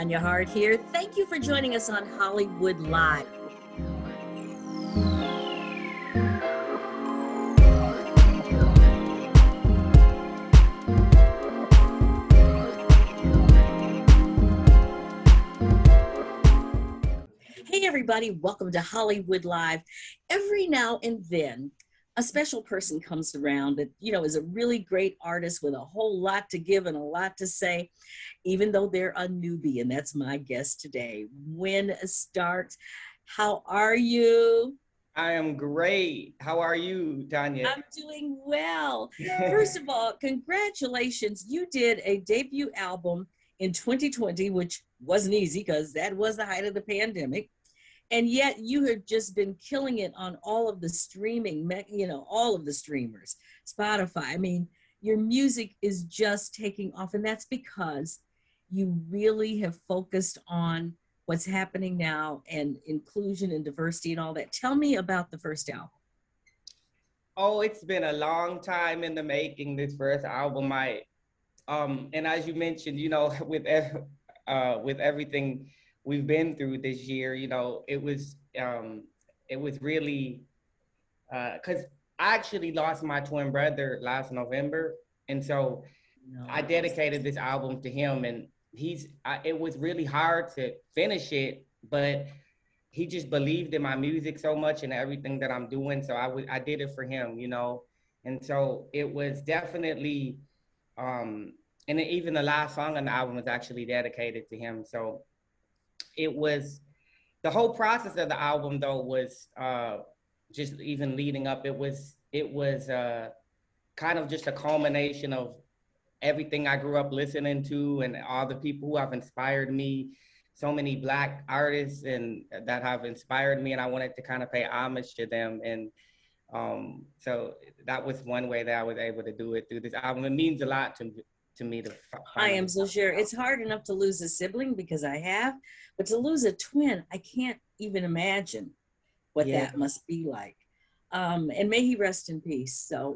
Tanya Hart here. Thank you for joining us on Hollywood Live. Hey everybody, welcome to Hollywood Live. Every now and then, a special person comes around that, is a really great artist with a whole lot to give and a lot to say, even though they're a newbie. And that's my guest today, Win Starks. How are you? I am great. How are you, Tanya? I'm doing well. First of all, congratulations. You did a debut album in 2020, which wasn't easy because that was the height of the pandemic. And yet you have just been killing it on all of the streaming, all of the streamers, Spotify. I mean, your music is just taking off. And that's because you really have focused on what's happening now and inclusion and diversity and all that. Tell me about the first album. Oh, it's been a long time in the making, this first album. And as you mentioned, with everything we've been through this year, it was really, because I actually lost my twin brother last November. And so I dedicated this album to him, and it was really hard to finish it, but he just believed in my music so much and everything that I'm doing. So I did it for him, and so it was definitely, and even the last song on the album was actually dedicated to him. So it was, the whole process of the album though was just even leading up. It was kind of just a culmination of everything I grew up listening to and all the people who have inspired me, so many Black artists and that have inspired me, and I wanted to kind of pay homage to them. And so that was one way that I was able to do it through this album. It means a lot to me to I am so sure. It's hard enough to lose a sibling because I have, but to lose a twin, I can't even imagine what that must be like. And may he rest in peace. So,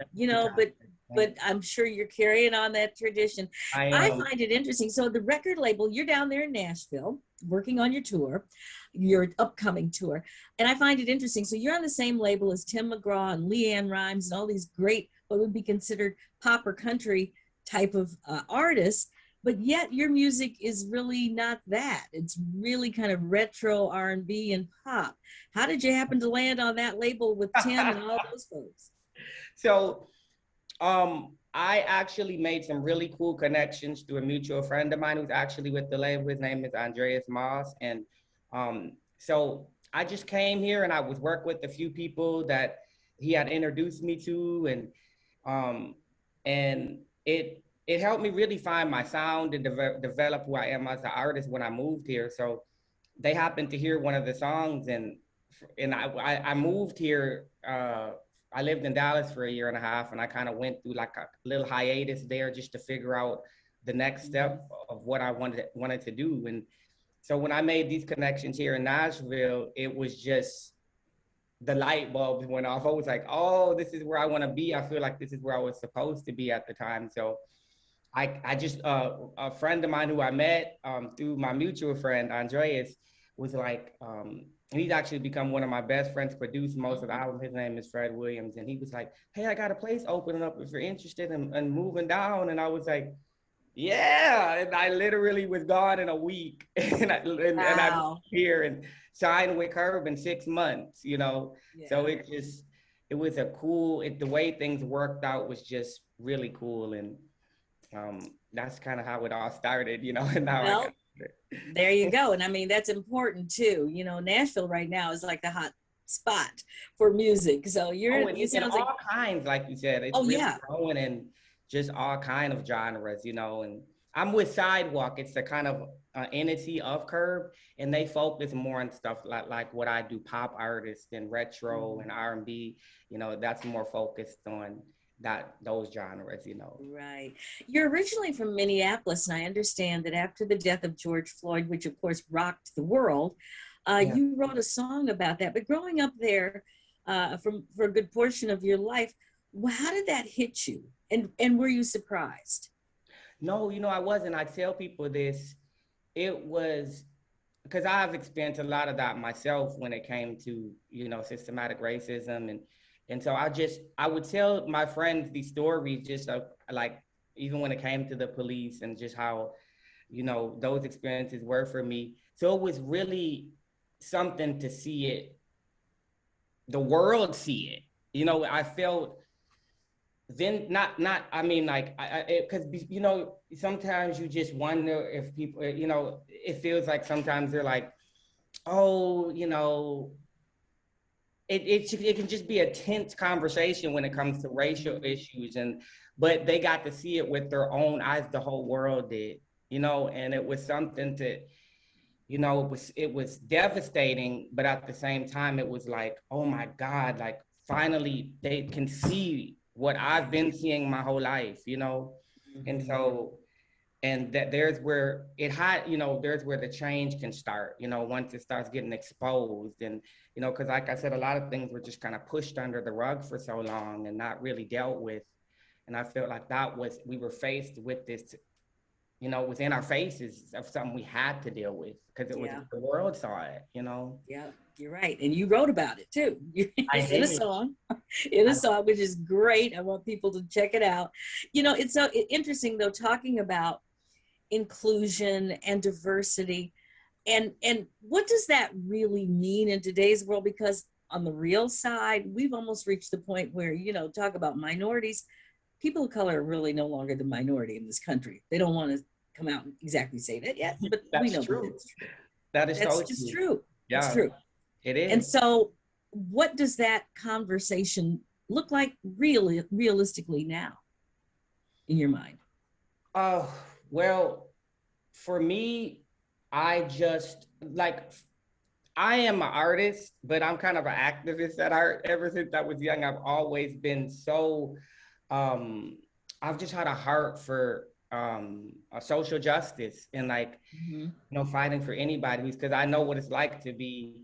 but I'm sure you're carrying on that tradition. I find it interesting. So the record label, you're down there in Nashville working on your tour, your upcoming tour. And I find it interesting. So you're on the same label as Tim McGraw and LeAnn Rimes and all these great, what would be considered pop or country type of artists, but yet your music is really not that. It's really kind of retro R&B and pop. How did you happen to land on that label with Tim and all those folks? So I actually made some really cool connections through a mutual friend of mine who's actually with the label. His name is Andreas Moss. And so I just came here and I was working with a few people that he had introduced me to, and it helped me really find my sound and develop who I am as an artist when I moved here. So they happened to hear one of the songs, and I moved here. I lived in Dallas for 1.5 years, and I kind of went through like a little hiatus there just to figure out the next step of what I wanted to do. And so when I made these connections here in Nashville, it was just the light bulbs went off. I was like, oh, this is where I want to be. I feel like this is where I was supposed to be at the time. So I just, a friend of mine who I met through my mutual friend, Andreas, was like, he's actually become one of my best friends, produced most of the album. His name is Fred Williams. And he was like, hey, I got a place opening up if you're interested in moving down. And I was like, yeah. And I literally was gone in a week. and I moved here and signed with Curb in 6 months, Yeah. So it was the way things worked out was just really cool. And that's kind of how it all started, and now there you go. And I mean, that's important too. Nashville right now is like the hot spot for music. So you sound all kinds, like you said. It's really growing in just all kind of genres, and I'm with Sidewalk. It's a kind of entity of Curb, and they focus more on stuff like what I do, pop artists and retro and R&B. That's more focused on those genres, Right. You're originally from Minneapolis, and I understand that after the death of George Floyd, which of course rocked the world, you wrote a song about that. But growing up there for a good portion of your life, how did that hit you? And were you surprised? No, I wasn't. I tell people this. it was because I've experienced a lot of that myself when it came to, systematic racism. And so I would tell my friends these stories just like, even when it came to the police and just how, those experiences were for me. So it was really something to see it, the world see it. I felt then not I mean, like, because sometimes you just wonder if people, it feels like sometimes they're like, oh, it can just be a tense conversation when it comes to racial issues, but they got to see it with their own eyes, the whole world did, and it was something to, it was devastating, but at the same time, it was like, oh my God, like finally they can see what I've been seeing my whole life, and so, and that there's where it had, there's where the change can start, once it starts getting exposed, and because like I said, a lot of things were just kind of pushed under the rug for so long and not really dealt with, and I felt like we were faced with this, within our faces of something we had to deal with because it was, Yeah. the world saw it, Yeah, you're right. And you wrote about it too. I In a did. song, which is great. I want people to check it out. It's so interesting though, talking about inclusion and diversity. And what does that really mean in today's world? Because on the real side, we've almost reached the point where, talk about minorities. People of color are really no longer the minority in this country. They don't want to come out and exactly say that yet, but we know True. that's true. That is That's so just true. true. Yeah, It's true. it is. And so, what does that conversation look like realistically now in your mind? Oh, well, for me, I just like, I am an artist, but I'm kind of an activist at art. Ever since I was young, I've always been so, um, I've just had a heart for a social justice and like, fighting for anybody, because I know what it's like to be,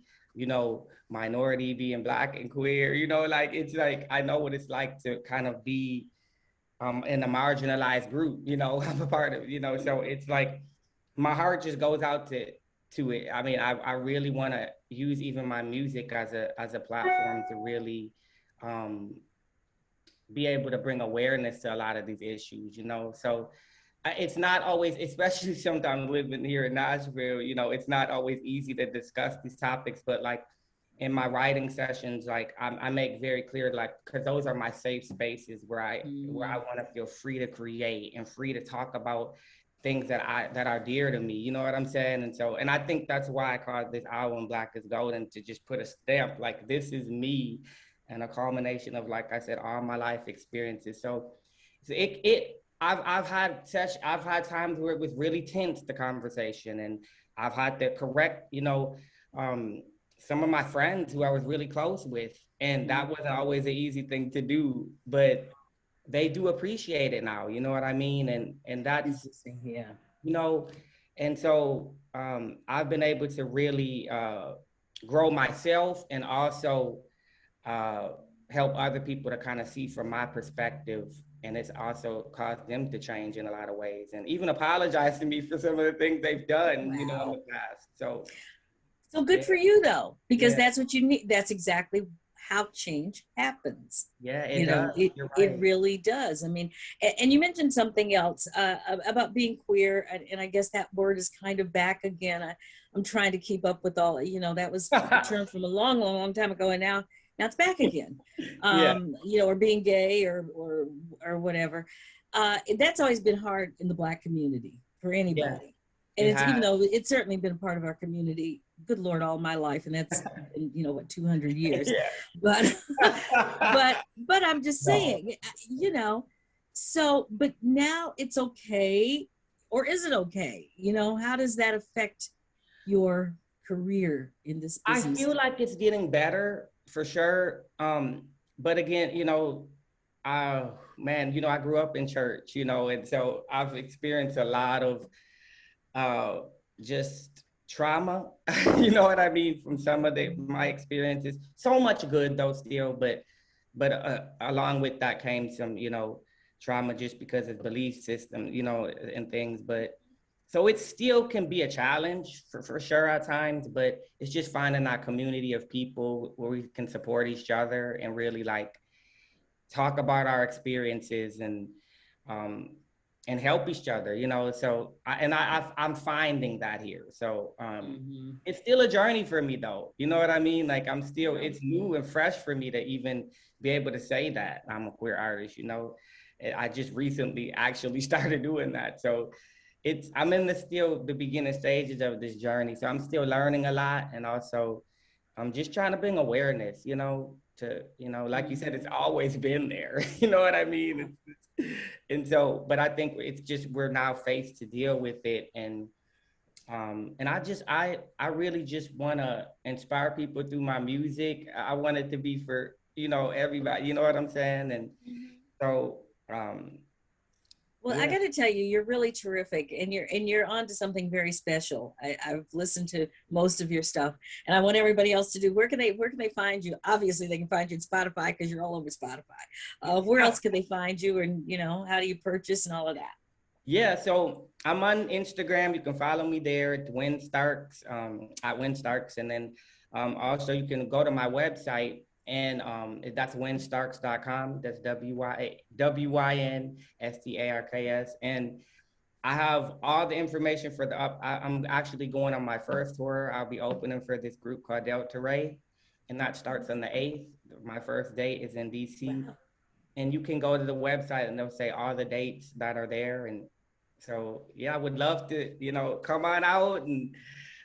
minority, being Black and queer, like, it's like, I know what it's like to kind of be in a marginalized group, I'm a part of, so it's like, my heart just goes out to it. I mean, I really want to use even my music as a platform to really be able to bring awareness to a lot of these issues, so it's not always, especially sometimes living here in Nashville, it's not always easy to discuss these topics, but like in my writing sessions, like I make very clear, like, because those are my safe spaces where I want to feel free to create and free to talk about things that are dear to me. You know what I'm saying? And so, and I think that's why I call this album Black is Golden, to just put a stamp, like, this is me, and a culmination of, like I said, all my life experiences. So I've had times where it was really tense, the conversation, and I've had to correct, some of my friends who I was really close with, and that wasn't always an easy thing to do, but they do appreciate it now. You know what I mean? And that's interesting, yeah. And so I've been able to really grow myself, and also help other people to kind of see from my perspective, and it's also caused them to change in a lot of ways, and even apologize to me for some of the things they've done, Wow. in the past. So good for you though, because Yeah. that's what you need. That's exactly how change happens. Yeah, it does. You're It right. really does. I mean, and you mentioned something else about being queer, and I guess that word is kind of back again. I'm trying to keep up with all. That was a term from a long, long, long time ago, and now it's back again. Yeah. Or being gay or whatever. That's always been hard in the Black community for Yeah, anybody. And it it's, has. even though it's certainly been a part of our community, good Lord, all my life, and that's been, what, 200 years. Yeah. But but I'm just saying, so, but now it's okay, or is it okay? How does that affect your career in this I business? feel like it's getting better for sure. But again, man, I grew up in church, and so I've experienced a lot of just trauma, you know what I mean, from some of my experiences. So much good though still, but along with that came some, trauma just because of belief system, and things. But So it still can be a challenge for sure at times, but it's just finding that community of people where we can support each other and really like talk about our experiences um, and help each other, you know. So I'm finding that here. So Mm-hmm. it's still a journey for me though. You know what I mean? Like I'm still, Yeah. it's new and fresh for me to even be able to say that I'm a queer artist, you know. I just recently actually started doing that. So I'm in the still the beginning stages of this journey. So I'm still learning a lot, and also I'm just trying to bring awareness, you know, to, you know, like you said, it's always been there. You know what I mean? And so, but I think it's just we're now faced to deal with it. And I really just want to inspire people through my music. I want it to be for, you know, everybody, you know what I'm saying? And so Well, I yeah. got to tell you, you're really terrific, and you're on to something very special. I've listened to most of your stuff, and I want everybody else to do. Where can they find you? Obviously, they can find you at Spotify because you're all over Spotify. Where else can they find you, and how do you purchase and all of that? Yeah, so I'm on Instagram. You can follow me there at Win Starks, at Win Starks. And then also you can go to my website, and that's winstarks.com. That's WYNSTARKS. And I have all the information for I'm actually going on my first tour. I'll be opening for this group called Delta Ray, and that starts on the 8th. My first date is in DC. Wow. And you can go to the website and they'll say all the dates that are there. And so, yeah, I would love to, you know, come on out, and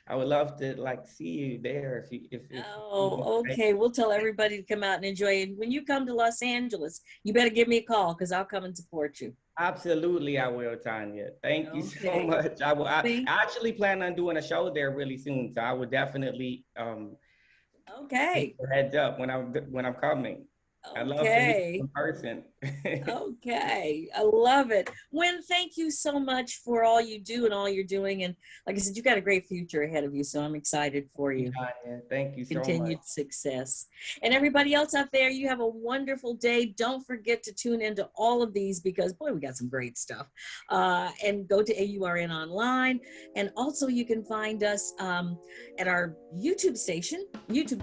I would love to like see you there if Oh, okay. We'll tell everybody to come out and enjoy it. When you come to Los Angeles, you better give me a call because I'll come and support you. Absolutely, I will, Tanya. Thank you so Okay. much. I will. I Thank- actually plan on doing a show there really soon, so I would definitely give Okay. you a heads up when I'm coming. I'd love to meet you Okay. in person. Okay, I love it. Wynn, thank you so much for all you do and all you're doing. And like I said, you got a great future ahead of you. So I'm excited for you. Tanya, thank you so much. Continued success. And everybody else out there, you have a wonderful day. Don't forget to tune into all of these because, boy, we got some great stuff. And go to AURN online. And also, you can find us at our YouTube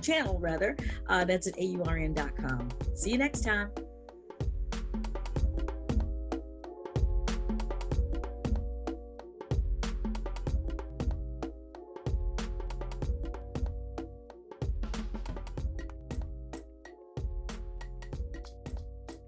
channel, rather. That's at aurn.com. See you next time.